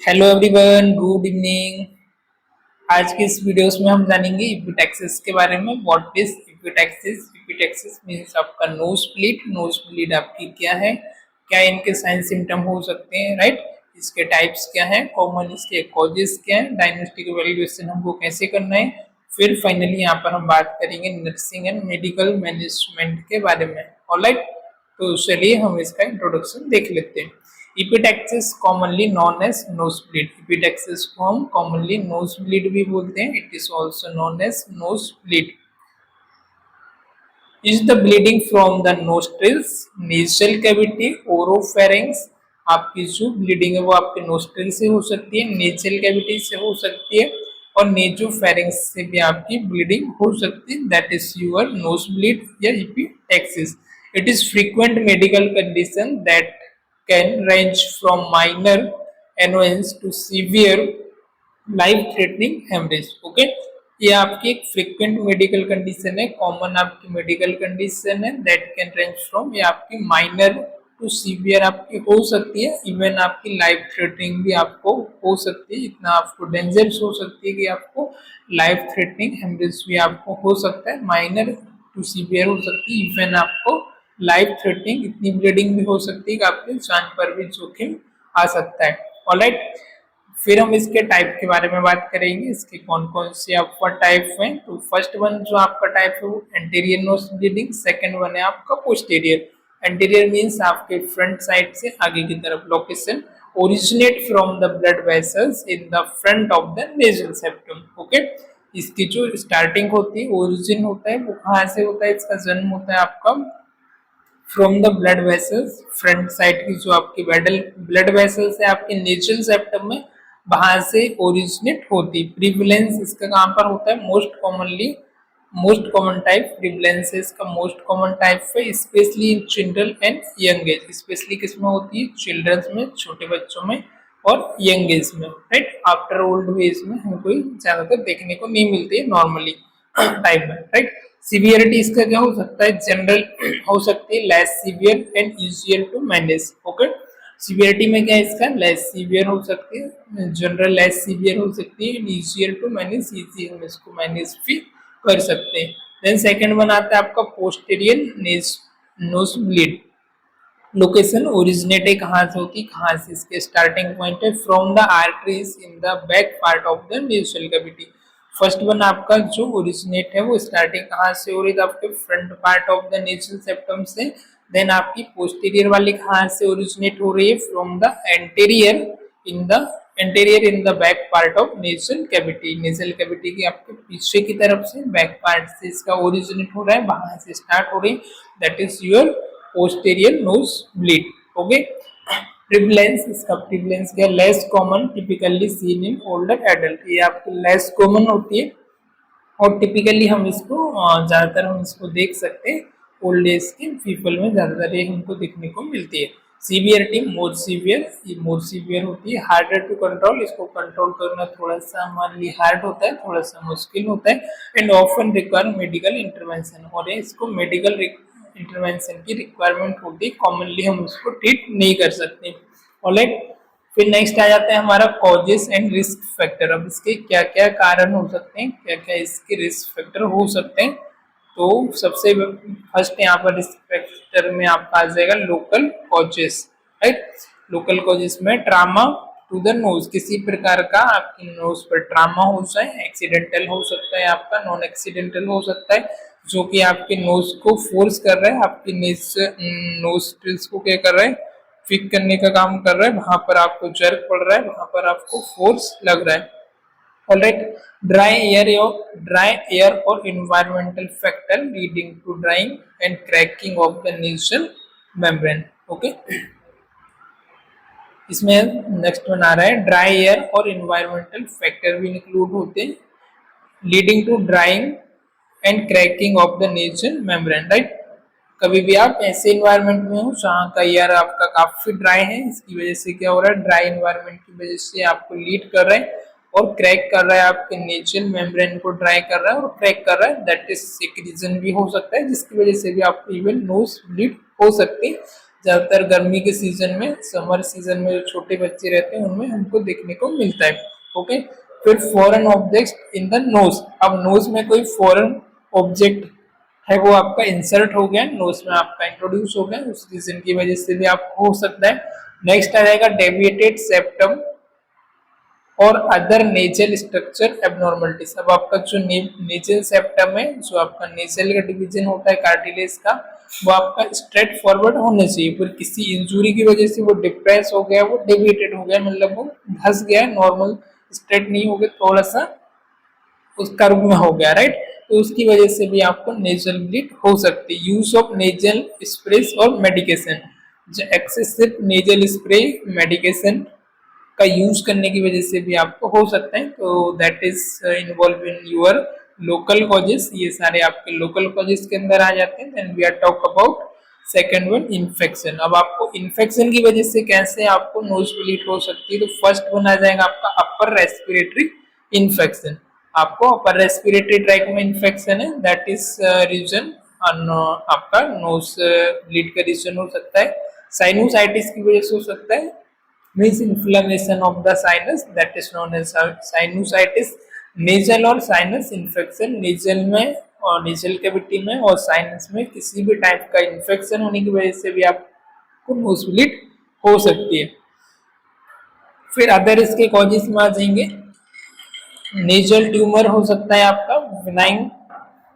Hello everyone, good evening. आज के इस वीडियोस में हम जानेंगे इपिटैक्सिस के बारे में। What is epistaxis? Epistaxis means आपका नोज ब्लीड। नोज ब्लीड आपकी क्या है, क्या इनके साइन सिम्टम हो सकते हैं, राइट? इसके टाइप्स क्या हैं, कॉमन इसके कॉजेस क्या हैं, डायग्नोस्टिक इवैल्यूएशन हमको कैसे करना है। फिर फाइनली यहाँ पर हम बात करेंगे नर्सिंग एंड मेडिकल मैनेजमेंट के बारे में। ऑलराइट, तो चलिए हम इसका इंट्रोडक्शन देख लेते हैं। Epitaxis commonly known as nosebleed. Epitaxis को हम commonly nosebleed भी बोलते हैं. It is also known as nosebleed. Is the bleeding from the nostrils, nasal cavity, oropharynx? आपकी जो ब्लीडिंग है वो आपके नोस्ट्रिल से हो सकती है, नेजल कैविटी से हो सकती है और नेजोफेरिंक्स से भी आपकी ब्लीडिंग हो सकती है। That is your nose bleed या epistaxis. It is frequent medical condition that can range from minor annoyance to severe life threatening haemorrhage. Okay, ये आपकी एक फ्रीक्वेंट मेडिकल कंडीशन है, कॉमन आपकी मेडिकल कंडीशन है। दैट कैन रेंज फ्रॉम, ये आपकी minor to severe आपकी हो सकती है, इवन आपकी लाइफ थ्रेटनिंग भी आपको हो सकती है। इतना आपको डेंजरस हो सकती है कि आपको लाइफ थ्रेटनिंग हेमरेज भी आपको हो सकता है, माइनर टू सीवियर हो सकती है, इवन आपको लाइफ थ्रेटनिंग इतनी ब्लीडिंग भी हो सकती है कि आपके जान पर भी जोखिम आ सकता है। ऑलराइट, फिर हम इसके टाइप के बारे में बात करेंगे, इसके कौन कौन से आपका टाइप है। तो फर्स्ट वन जो आपका टाइप है वो anterior nose bleeding, second one है आपका पोस्टीरियर। एंटीरियर मींस आपके फ्रंट साइड से आगे की तरफ location, originate from the blood vessels in the front of the nasal septum. Okay, इसकी जो स्टार्टिंग होती है, ओरिजिन होता है, वो कहाँ से होता है, इसका जन्म होता है आपका from the blood vessels, front side की जो आपकी ब्लड वेसल्स है आपके नेजल सेप्टम में, वहां से ओरिजिनेट होती। प्रिविलेंस इसका कहां पर होता है, मोस्ट कॉमन टाइप प्रिविलेंस है इसका, मोस्ट कॉमन टाइप है specially in children and young age. Specially किसमें होती है, चिल्ड्रंस में, छोटे बच्चों में और यंग एज में, राइट? आफ्टर ओल्ड एज में हमको ज्यादातर देखने को नहीं मिलती है नॉर्मली टाइप में, राइट? सीवियरिटी इसका क्या हो सकता है, जनरल हो सकती है, less severe and easier to manage. Okay, severity में क्या है इसका, लेस सीवियर हो सकती है, जनरल लेस सीवियर हो सकती है, इजियर टू मैनेज, इजी हम इसको मैनेज भी कर सकते हैं। देन सेकंड वन आता है आपका posterior nose bleed. Location originate है कहाँ से होती, कहाँ से इसके स्टार्टिंग पॉइंट है, from the arteries in the back part of the nasal cavity. First one आपका जो ओरिजिनेट है वो स्टार्टिंग कहाँ से हो रही है, आपके front part of the nasal septum से। देन आपकी पोस्टीरियर वाली कहाँ से ओरिजिनेट हो रही है, from the anterior in the back part of nasal cavity. Nasal cavity की आपके पीछे की तरफ से, बैक पार्ट से इसका ओरिजिनेट हो रहा है, वहां से स्टार्ट हो रही, that is your posterior nose bleed. Okay, prevalence, इसका प्रिवलेंस क्या, less common, typically seen in older adult. ये आपकी लेस कॉमन होती है और टिपिकली हम इसको ज्यादातर हम इसको देख सकते हैं ओल्ड एज के पीपल में, ज्यादातर ये हमको देखने को मिलती है। सीवियरिटी मोर सीवियर, ये मोर सीवियर होती है, हार्डर टू कंट्रोल, इसको कंट्रोल करना थोड़ा सा हमारे लिए हार्ड होता है, थोड़ा सा मुश्किल होता है, and often require medical intervention, और इसको मेडिकल इंटरवेंशन की रिक्वायरमेंट होती है, कॉमनली हम उसको ट्रीट नहीं कर सकते। ऑलराइट, फिर नेक्स्ट आ जाता है हमारा कॉजेस एंड रिस्क फैक्टर। अब इसके क्या क्या कारण हो सकते हैं, क्या क्या इसके रिस्क फैक्टर हो सकते हैं। तो सबसे फर्स्ट यहाँ पर रिस्क फैक्टर में आपका आ जाएगा local causes, right? Local causes में ट्रामा टू द नोज, किसी प्रकार का आपकी नोज पर ट्रामा हो जाए, एक्सीडेंटल हो सकता है, आपका नॉन एक्सीडेंटल हो सकता है, जो कि आपके नोज को फोर्स कर रहा है, आपकी नोज ट्रिल्स को क्या कर रहा है, फिक करने का काम कर रहा है, वहां पर आपको जर्क पड़ रहा है, वहां पर आपको फोर्स लग रहा है। ऑलराइट, ड्राई एयर और environmental factor leading to drying and cracking of the nasal membrane. Okay, इसमें नेक्स्ट वन आ रहा है ड्राई एयर और एनवायरमेंटल फैक्टर भी इंक्लूड होते हैं, leading to drying and cracking of the nasal membrane, right? कभी भी आप ऐसे इन्वायरमेंट में हो जहाँ का एयर आपका काफी ड्राई है, इसकी वजह से क्या हो रहा है, ड्राई इन्वायरमेंट की वजह से आपको लीड कर रहा है और क्रैक कर रहा है, आपके नेजल मेम्ब्रेन को ड्राई कर रहा है और क्रैक कर रहा है। दैट इज एक रीजन भी हो सकता है जिसकी वजह से भी आपको इवन नोज ब्लीड हो सकती है। ज्यादातर गर्मी के सीजन में, समर सीजन में जो छोटे बच्चे रहते हैं उनमें हमको देखने को मिलता है। ओके, फिर foreign object in the nose. अब नोज में कोई फॉरेन ऑब्जेक्ट है वो आपका इंसर्ट हो गया, नोज में आपका इंट्रोड्यूस हो गया, उस रीजन की वजह से भी आपको हो सकता है। नेक्स्ट आ जाएगा डेविएटेड सेप्टम और अदर नेजल स्ट्रक्चर एबनॉर्मलिटीज। अब आपका जो नेजल सेप्टम है, जो आपका नेजल का डिवीजन होता है कार्टिलेज का, वो आपका स्ट्रेट फॉरवर्ड होना चाहिए, पर किसी इंजुरी की वजह से वो डिप्रेस हो गया, वो डेविएटेड हो गया, मतलब वो धस गया, नॉर्मल स्ट्रेट नहीं हो गया, थोड़ा सा उस कर्व में हो गया, राइट। तो उसकी वजह से भी आपको नेजल ब्लीड हो सकती है। यूज ऑफ नेजल स्प्रे और मेडिकेशन, जो एक्सेसिव नेजल स्प्रे मेडिकेशन का यूज करने की वजह से भी आपको हो सकता है। तो that is involve in your local causes, ये सारे आपके लोकल कॉजेस के अंदर आ जाते हैं। Then we are talk about second one, infection. अब आपको इन्फेक्शन की वजह से कैसे आपको नोज ब्लीड हो सकती है, तो फर्स्ट वन आ जाएगा आपका अपर रेस्पिरेटरी इन्फेक्शन। आपको अपर रेस्पिरेटरी ट्रैक में इन्फेक्शन है, दैट इज रीजन आपका नोज ब्लीड का रीजन हो सकता है। साइनोसाइटिस की वजह से हो सकता है, means inflammation of the sinus, that is known as sinusitis. Nasal और साइनस इन्फेक्शन, नेजल में और नेजल कैविटी में और साइनस में किसी भी टाइप का इन्फेक्शन होने की वजह से भी आपको नोज ब्लीड हो सकती है। फिर अदर इसके कॉजेस में आ जाएंगे, नेजल ट्यूमर हो सकता है आपका, विनाइन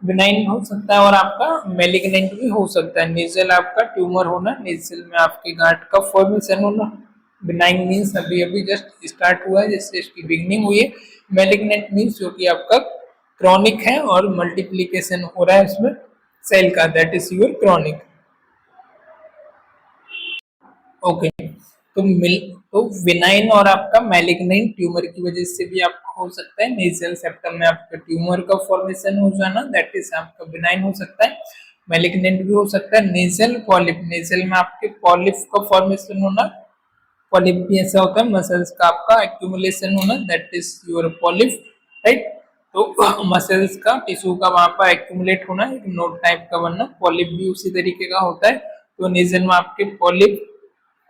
विनाइन हो सकता है और आपका मेलिग्नेंट भी हो सकता है। नेजल आपका ट्यूमर होना, नेजल में आपके गांठ का फॉर्मेशन होना। बिनाइन मीन्स अभी अभी जस्ट स्टार्ट हुआ है, जैसे इसकी बिगनिंग हुई है। मेलिग्नेंट मीन्स जो कि आपका क्रॉनिक है और मल्टीप्लीकेशन हो रहा है उसमें सेल का, that is your chronic. Okay, तो विनाइन और आपका मैलिग्नेंट ट्यूमर की वजह से भी आपको हो सकता है नेजल सेप्टम में आपका ट्यूमर का फॉर्मेशन हो जाना, दैट इज आपका विनाइन हो सकता है। मैलिग्नेंट भी हो सकता है। नेजल पॉलिप, नेजल में आपके पॉलिप का फॉर्मेशन होना, पॉलिप भी ऐसा होता है मसल्स का आपका एक्यूमुलेशन होना, that is your polyp, right. तो मसल्स का टिश्यू का वहां पर एक्यूमुलेट होना, एक नोट टाइप का बनना, पॉलिप भी उसी तरीके का होता है। तो नेजल में आपके पॉलिप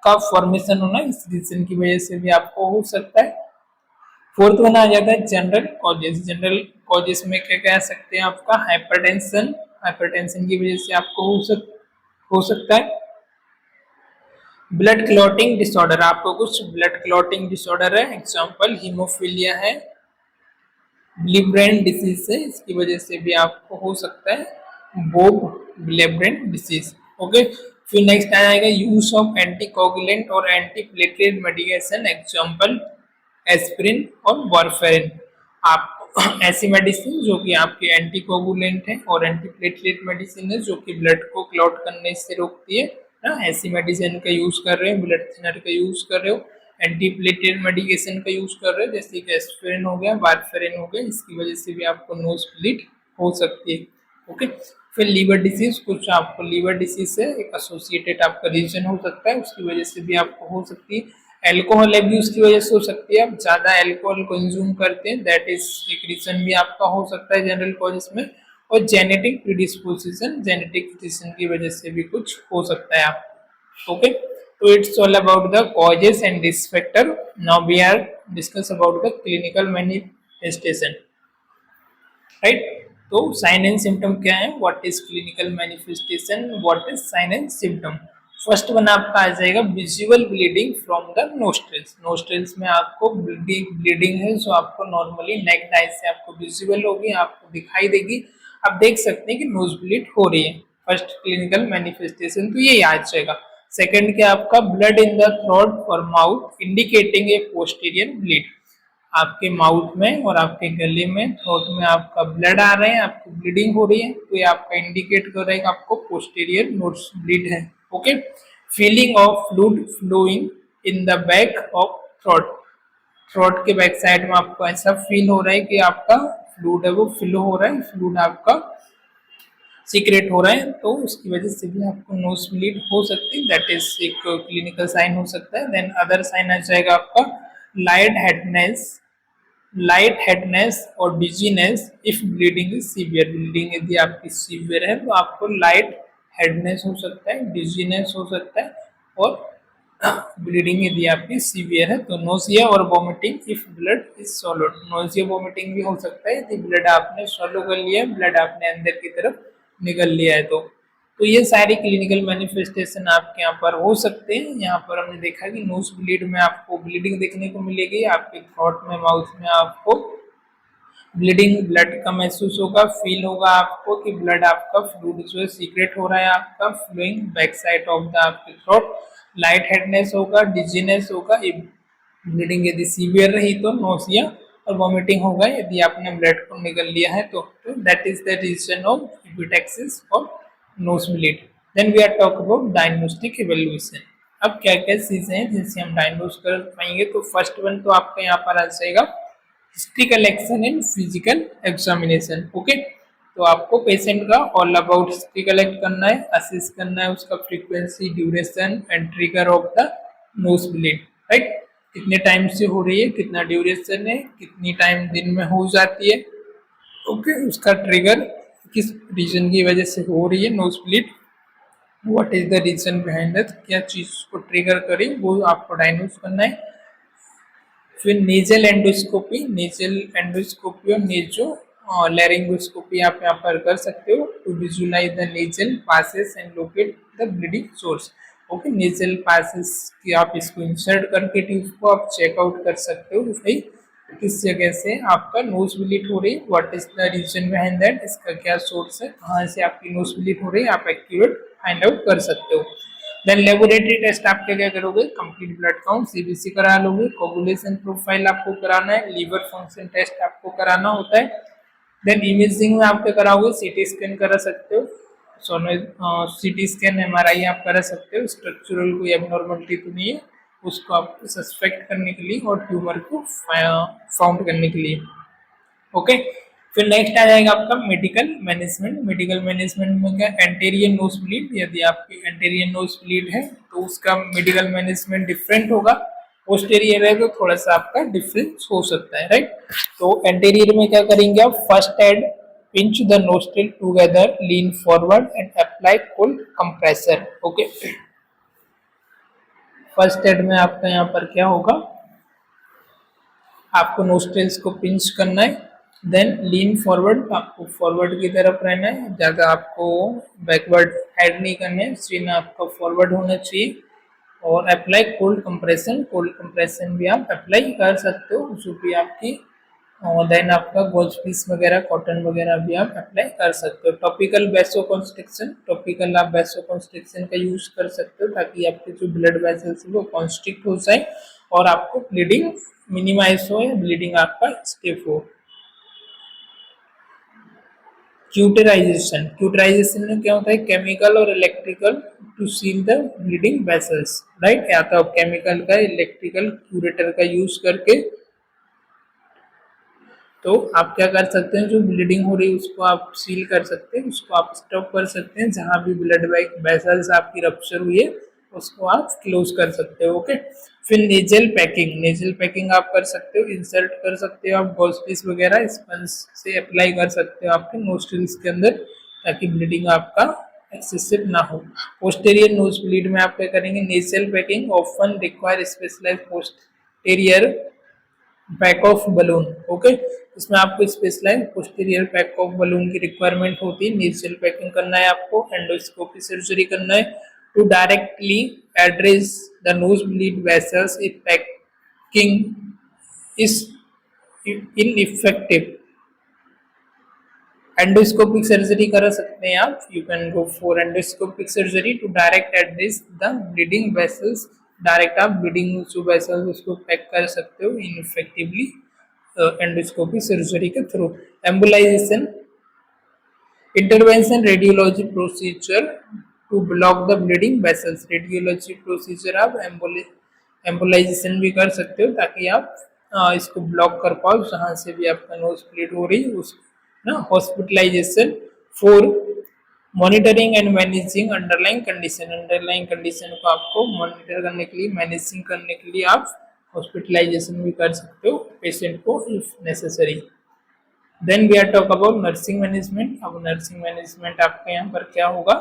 का फॉर्मेशन होना, इस रीजन की वजह से भी आपको हो सकता है। फोर्थ वन आ जाता है जनरल कॉजेस। जनरल कॉजेस में क्या कह सकते हैं, आपका हाइपरटेंशन, हाइपरटेंशन की वजह से आपको हो सकता है। ब्लड क्लॉटिंग डिसऑर्डर, आपको कुछ ब्लड क्लॉटिंग डिसऑर्डर है, एग्जांपल हीमोफीलिया है, ब्लिब्रेन डिसीज है, इसकी वजह से भी आपको हो सकता है बोब ब्लिब्रेन डिसीज। ओके, फिर नेक्स्ट आ जाएगा यूज ऑफ एंटीकोगुलेंट और एंटीप्लेटलेट मेडिकेशन, एग्जांपल एस्पिरिन और वारफेरिन। आप ऐसी मेडिसिन जो कि आपके एंटीकोगुलेंट है और एंटीप्लेटलेट मेडिसिन है जो कि ब्लड को क्लॉट करने से रोकती है ना, ऐसी मेडिसिन का यूज कर रहे हो, ब्लड थिनर का यूज कर रहे हो, एंटीप्लेटलेट मेडिकेशन का यूज कर रहे हैं, जैसे कि एस्पिरिन हो गया, वारफेरिन हो गया, इसकी वजह से भी आपको नोज ब्लीड हो सकती है। ओके, फिर लीवर डिसीज, कुछ आपको लीवर डिसीज से एक एसोसिएटेड आपका रीजन हो सकता है, उसकी वजह से भी आपको हो सकती है। एल्कोहल एब्यूज की वजह से हो सकती है, आप ज्यादा एल्कोहल कंज्यूम करते हैं, दैट इज एक रीजन भी आपका हो सकता है जनरल कॉजेस में। और जेनेटिक प्रीडिस्पोजिशन, जेनेटिक फिजिशन की वजह से भी कुछ हो सकता है आप। Okay, so it's all about the causes and risk factor. Now we are discuss about the clinical manifestation, right? तो साइन एंड सिम्टम क्या है, what is clinical manifestation, what is sine and symptom. First one आपका आ जाएगा visual bleeding from the nostrils. Nostrils में आपको bleeding है जो आपको नॉर्मली नेक आइज से आपको विजुअल होगी, आपको दिखाई देगी, आप देख सकते हैं कि नोज ब्लीड हो रही है। फर्स्ट क्लिनिकल मैनिफेस्टेशन तो ये याद जाएगा। सेकंड क्या आपका ब्लड इन द थ्रोट और माउथ इंडिकेटिंग ए पोस्टीरियर ब्लीड, आपके माउथ में और आपके गले में, थ्रोट में आपका ब्लड आ रहे हैं, आपको ब्लीडिंग हो रही है, तो ये आपका इंडिकेट कर रहा है कि आपको पोस्टीरियर नोज ब्लीड है। Okay, feeling of fluid flowing in the back of throat, throat के बैक साइड में आपको ऐसा फील हो रहा है कि आपका फ्लूइड है वो फ्लो हो रहा है, फ्लूइड आपका सीक्रेट हो रहा है, तो उसकी वजह से भी आपको नोज ब्लीड हो सकती है, दैट इज एक क्लिनिकल साइन हो सकता है। देन अदर साइन आ जाएगा आपका लाइट हेडनेस और dizziness if bleeding is severe, bleeding यदि आपकी सीवियर है तो आपको लाइट हेडनेस हो सकता है, डिजीनेस हो सकता है, और ब्लीडिंग यदि आपकी सीवियर है तो नोजिया और vomiting if blood is swallowed, nausea vomiting भी हो सकता है यदि ब्लड आपने सॉलो कर लिया है, ब्लड आपने अंदर की तरफ निकल लिया है तो ये सारी क्लिनिकल मैनिफेस्टेशन आपके यहाँ पर हो सकते हैं। यहाँ पर हमने देखा कि नोज ब्लीड में आपको ब्लीडिंग देखने को मिलेगी, आपके थ्रोट में माउथ में आपको ब्लीडिंग ब्लड का महसूस होगा, फील होगा आपको कि ब्लड आपका फ्लूइड जो है सीक्रेट हो रहा है आपका flowing back side of the आपके थ्रोट, लाइट हेडनेस होगा, डिजीनेस होगा, ब्लीडिंग यदि सीवियर रही तो नोसिया और वॉमिटिंग होगा यदि आपने ब्लड को निकल लिया है तो that is the reason of epistaxis और nose bleed. Then we are talk about diagnostic evaluation. अब क्या क्या चीजें हैं जिनसे हम डायग्नोज कर पाएंगे, तो फर्स्ट वन तो आपका यहाँ पर आ जाएगा history collection and physical examination. Okay, तो आपको पेशेंट का ऑल अबाउट हिस्ट्री कलेक्ट करना है, असेस करना है उसका frequency, duration and trigger of the nose bleed, right, कितने टाइम से हो रही है, कितना ड्यूरेशन है, कितनी टाइम दिन में हो जाती है, ओके, उसका ट्रिगर किस रीजन की वजह से हो रही है nose bleed, what is the reason behind that, क्या चीज को ट्रिगर करे वो आपको डायग्नोज करना है। फिर नेजल एंडोस्कोपी, नेजल एंडोस्कोपी और नेजो लैरिंगोस्कोपी आप यहाँ पर कर सकते हो to visualize the nasal passages and locate the bleeding source. Okay, nasal passages की आप इसको इंसर्ट करके ट्यूब को आप चेकआउट कर सकते हो भाई किस जगह से आपका नोज ब्लीड हो रही है, what is the reason behind that, इसका क्या सोर्स है, कहाँ से आपकी नोज ब्लीड हो रही है, आप एक्यूरेट फाइंड आउट कर सकते हो। देन लेबोरेटरी टेस्ट आप क्या क्या करोगे, कंप्लीट ब्लड काउंट सीबीसी करा लोगे, कोगुलेशन प्रोफाइल आपको कराना है, लीवर फंक्शन टेस्ट आपको कराना होता है। देन इमेजिंग में आप क्या कराओगे, सीटी स्कैन करा सकते हो, सीटी स्कैन एमआरआई आप करा सकते हो, स्ट्रक्चरल कोई एबनॉर्मलिटी तो नहीं है उसको आपको सस्पेक्ट करने के लिए और ट्यूमर को फाउंड करने के लिए। ओके, फिर नेक्स्ट आ जाएगा आपका मेडिकल मैनेजमेंट। मेडिकल मैनेजमेंट में क्या, एंटीरियर नोज ब्लीड, यदि आपकी एंटीरियर नोज ब्लीड है तो उसका मेडिकल मैनेजमेंट डिफरेंट होगा, पोस्टीरियर है तो थोड़ा सा आपका डिफरेंस हो सकता है, राइट। तो एंटीरियर में क्या करेंगे आप, first aid pinch the nostril together, lean forward and apply cold compressor. Okay, first aid में आपका यहाँ पर क्या होगा, आपको नोस्ट्रिल्स को पिंच करना है, देन लीन फॉरवर्ड, आपको फॉरवर्ड की तरफ रहना है, ज़्यादा आपको बैकवर्ड हेड नहीं करना है, सीना आपका फॉरवर्ड होना चाहिए, और apply cold compression, cold compression भी आप अप्लाई कर सकते हो जो भी आपकी, और देन आपका गोज पीस वगैरह कॉटन वगैरह भी आप अप्लाई कर सकते हो। टॉपिकल वैसो कॉन्स्ट्रिक्शन, टॉपिकल आप वैसो कॉन्स्ट्रिक्शन का यूज कर सकते हो ताकि आपके जो ब्लड वेसल्स वो कॉन्स्ट्रिक्ट हो जाए और आपको ब्लीडिंग मिनिमाइज हो या ब्लीडिंग आपका स्टिफ हो। क्यूटराइजेशन, क्यूटराइजेशन में क्या होता है, केमिकल और electrical to seal the bleeding vessels, right, या तो केमिकल का इलेक्ट्रिकल क्यूरेटर का यूज करके तो आप क्या कर सकते हैं, जो ब्लीडिंग हो रही है उसको आप सील कर सकते हैं, उसको आप स्टॉप कर सकते हैं, जहां भी ब्लड वेसल्स आपकी रप्चर हुई है उसको आप क्लोज कर सकते हो। ओके, फिर नेजल पैकिंग, नेजल पैकिंग आप कर सकते हो, इंसर्ट कर सकते हो आप गॉज पीस वगैरह स्पंज से अप्लाई कर सकते हो आपके नोस्ट्रिल्स के अंदर ताकि ब्लीडिंग आपका एक्सेसिव ना हो। पोस्टेरियर नोज ब्लीड में आप क्या करेंगे, nasal packing often require specialized posterior pack of balloon. Okay, इसमें आपको specialize posterior pack of balloon की रिक्वायरमेंट होती है, नेजल पैकिंग करना है आपको, एंडोस्कोपी सर्जरी करना है to directly address the nose bleed vessels if packing is ineffective. Endoscopic surgery करा सकते हैं आप, you can go for endoscopic surgery to direct address the bleeding vessels, direct आप ब्लीडिंग जो वेसल्स उसको पैक कर सकते हो इनइफेक्टिवली एंडोस्कोपी सर्जरी के थ्रू। Embolization, intervention radiology procedure to block the bleeding vessels, radiology procedure आप एम्बुलाइजेशन भी कर सकते हो ताकि आप इसको ब्लॉक कर पाओ जहां से भी आपका नोज ब्लीड हो रही है उस ना। Hospitalization for monitoring and managing underline condition, underline condition को आपको मॉनिटर करने के लिए, मैनेजिंग करने के लिए आप हॉस्पिटलाइजेशन भी कर सकते हो पेशेंट को if necessary. Then we are talk about nursing management. अब नर्सिंग मैनेजमेंट आपका यहाँ पर क्या होगा,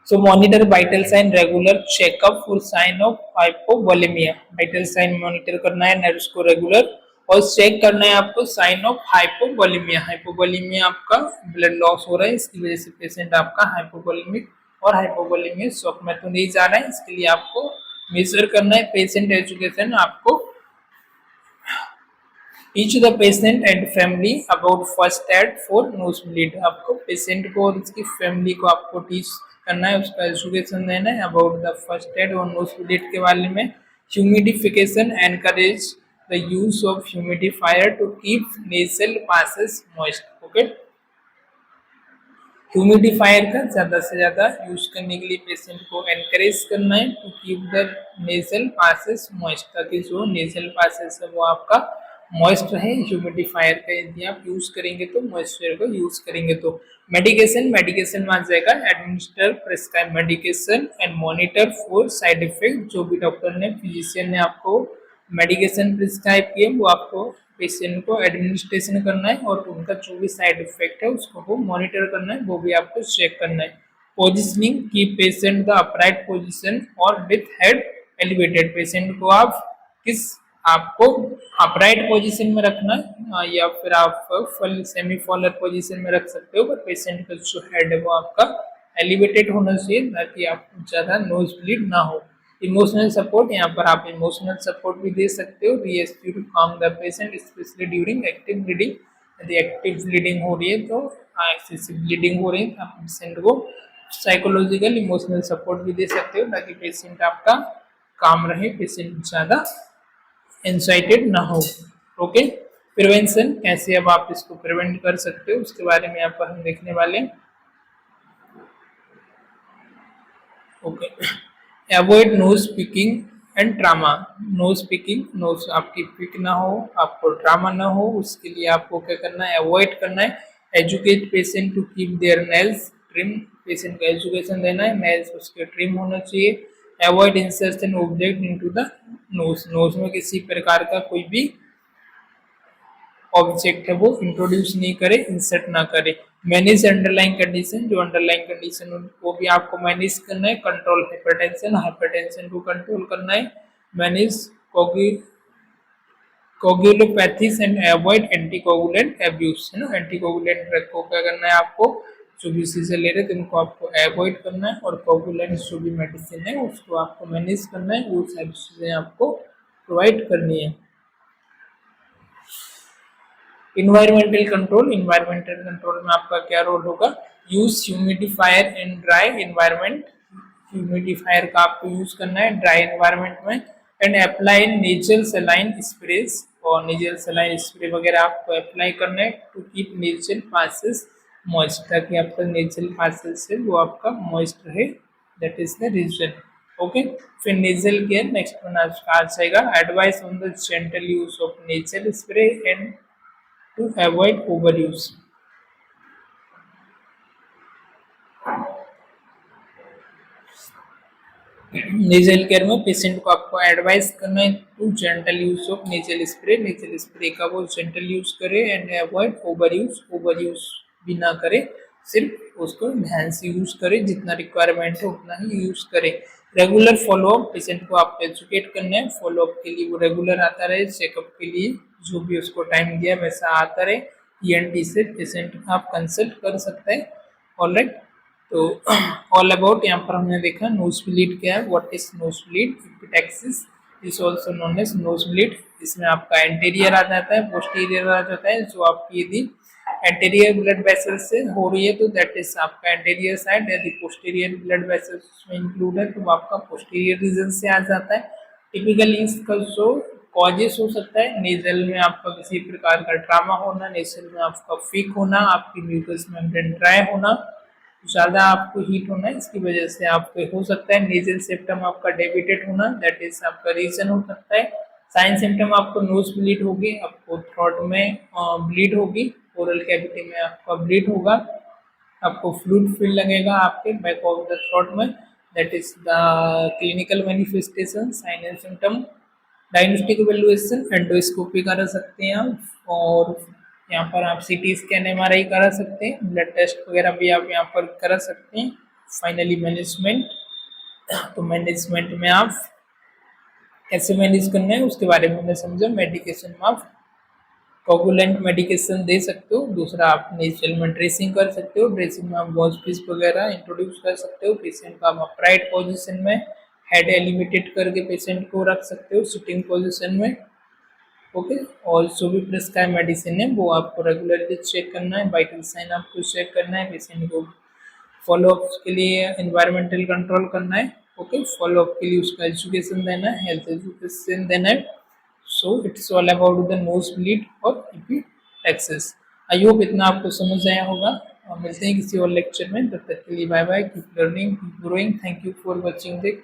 So monitor vital sign, regular checkup for sign of hypovolemia. Vital sign monitor करना है नर्व्स को रेगुलर, और चेक करना है आपको साइन ऑफ हाइपोवोलेमिया। हाइपोवोलेमिया आपका ब्लड लॉस हो रहा है, इसकी वजह से पेशेंट आपका हाइपोवोलेमिक और हाइपोवोलेमिया शॉक में तो नहीं जा रहा है, इसके लिए आपको मेजर करना है। पेशेंट एजुकेशन आपको teach the patient and family about first aid for nose bleed. आपको पेशेंट को और उसकी फैमिली को आपको टीच करना है, उसका एजुकेशन देना है अबाउट द फर्स्ट एड और नोज ब्लीड के बारे में। Humidification encourage the use of humidifier to keep nasal passages moist. Okay, humidifier का ज़्यादा से ज़्यादा यूज करने के लिए पेशेंट को एनकरेज करना है to keep the nasal passages moist, ताकि जो नेजल पासेस है वो आपका मॉइस्ट रहे। ह्यूमिडिफायर का यदि आप यूज करेंगे तो मॉइस्चर को यूज करेंगे तो। मेडिकेशन में आ जाएगा administer prescribe medication and monitor for side effect. जो भी डॉक्टर ने फिजिशियन ने आपको मेडिकेशन प्रिस्क्राइब किए वो आपको पेशेंट को एडमिनिस्ट्रेशन करना है, और उनका जो भी साइड इफेक्ट है उसको वो मॉनिटर करना है, वो भी आपको चेक करना है। पोजिशनिंग की पेशेंट द अपराइट पोजिशन और विथ हेड एलिवेटेड। पेशेंट को आप किस आपको अपराइट पोजीशन में रखना है या फिर आप फुल सेमी फॉलर पोजीशन में रख सकते हो, पर पेशेंट का जो हेड है वो आपका एलिवेटेड होना चाहिए ताकि आपको ज़्यादा नोज ब्लीड ना हो। इमोशनल सपोर्ट, यहाँ पर आप इमोशनल सपोर्ट भी दे सकते हो। रीएस्क्यू टू काम the patient specially during active bleeding. यदि एक्टिव ब्लीडिंग हो रही है तो एक्सेसिव ब्लीडिंग हो रही है तो आप पेशेंट को साइकोलॉजिकल इमोशनल सपोर्ट भी दे सकते हो ताकि पेशेंट आपका काम रहे, पेशेंट ज़्यादा एंजाइटेड ना हो। ओके, प्रिवेंशन कैसे अब आप इसको प्रिवेंट कर सकते हो उसके बारे में यहाँ पर हम देखने वाले हैं। Okay, avoid nose picking and trauma. Nose picking, nose आपकी पिक ना हो, आपको ट्रामा ना हो, उसके लिए आपको क्या करना है, अवॉइड करना है। Educate patient to keep their nails trim. Patient को एजुकेशन देना है, नेल्स उसके ट्रिम होना चाहिए। Avoid insertion object into the nose. Nose में किसी प्रकार का कोई भी ऑब्जेक्ट है वो इंट्रोड्यूस नहीं करे, इंसर्ट ना करे। मैनेज अंडरलाइन कंडीशन, जो अंडरलाइन कंडीशन वो भी आपको मैनेज करना है। कंट्रोल हाइपरटेंशन, हाइपरटेंशन को कंट्रोल करना है। Manage coagulopathies and avoid anticoagulant abuse, है ना। एंटीकोगुलेंट ड्रग को क्या करना है, आपको जो भी चीजें ले रहे थे उनको आपको अवॉइड करना है, और कोगुलेंट जो भी मेडिसिन है उसको आपको मैनेज करना है, वो सारी चीजें आपको प्रोवाइड करनी है। इन्वायरमेंटल कंट्रोल, इन्वायरमेंटल कंट्रोल में आपका क्या रोल होगा, use humidifier in dry environment. Humidifier का आपको यूज करना है ड्राई इन्वायरमेंट में। And apply natural saline sprays, और नेचुरल सलाइन स्प्रे वगैरह आपको अप्लाई करना है to keep natural passages moist, ताकि आपका नेचुरल पासेस है वो आपका मॉइस्ट रहे, that is the reason. Okay, फिर नेजल केयर नेक्स्ट वन आपका आ जाएगा। Advice on the gentle use of natural spray and to avoid overuse। Nasal care में पेशेंट को आपको एडवाइस करना है to gentle use of nasal spray. Nasal spray का वो जेंटल यूज करे and avoid overuse, overuse भी ना करे, सिर्फ उसको ध्यान से यूज करे, जितना रिक्वायरमेंट है उतना ही यूज करे। रेगुलर फॉलोअप, पेशेंट को आपको एजुकेट करना है, फॉलोअप के लिए वो रेगुलर आता रहे, चेकअप के लिए जो भी उसको टाइम दिया वैसा आता रहे। ईएनटी से पेशेंट आप कंसल्ट कर सकते हैं। ऑलराइट, तो ऑल अबाउट यहाँ पर हमने देखा नोज ब्लीड क्या है, what is nose bleed, epistaxis is also known as nose bleed. इसमें आपका एंटीरियर आ जाता है, पोस्टीरियर आ जाता है। जो आपकी यदि एंटीरियर ब्लड वेसल से हो रही है तो दैट इज आपका एंटीरियर साइड, यदि पोस्टीरियर ब्लड वेसल उसमें इंक्लूड है तो आपका पोस्टीरियर रीजन से आ जाता है। टिपिकली इसका जो कॉजेस हो सकता है, नेजल में आपका किसी प्रकार का ट्रामा होना, नेजल में आपका फीक होना, आपकी म्यूकस मेम्ब्रेन ड्राई होना, ज़्यादा आपको हीट होना, इसकी वजह से आपको हो सकता है नेजल सिम्टम आपका डेविटेड होना, दैट इज आपका रीजन हो सकता है। साइन सिम्टम आपको नोज ब्लीड होगी, आपको थ्रोट में ब्लीड होगी, ओरल कैविटी में आपका ब्लीड होगा, आपको फ्लूइड फील लगेगा आपके बैक ऑफ द थ्रोट में, that is the clinical manifestation sign and symptom. Diagnostic evaluation endoscopy करा सकते हैं आप, और यहाँ पर आप सीटी स्कैन एमआरआई करा सकते हैं, ब्लड टेस्ट वगैरह भी आप यहाँ पर करा सकते हैं। फाइनली मैनेजमेंट, तो मैनेजमेंट में आप कैसे मैनेज करना है उसके बारे में हमने समझा। मेडिकेशन में आप कोगुलेंट मेडिकेशन दे सकते हो। दूसरा, आप नेचुरल में ड्रेसिंग कर सकते हो। ड्रेसिंग में आप वॉश पीस वगैरह इंट्रोड्यूस कर सकते हो। पेशेंट को आप अपराइट पोजीशन में हेड एलिवेटेड करके पेशेंट को रख सकते हो सिटिंग पोजीशन में। ओके, और जो भी प्रिस्क्राइब मेडिसिन है वो आपको रेगुलरली चेक करना है। वाइटल साइन आपको चेक करना है। पेशेंट को फॉलोअप के लिए एनवायरमेंटल कंट्रोल करना है। ओके, फॉलोअप के लिए उसका एजुकेशन देना है, हेल्थ एजुकेशन देना है। So it's all about the nose bleed और एपिटैक्सिस। आई होप इतना आपको समझ आया होगा, और मिलते हैं किसी और लेक्चर में। तब तक के लिए bye bye, keep learning, keep growing. Thank you for watching the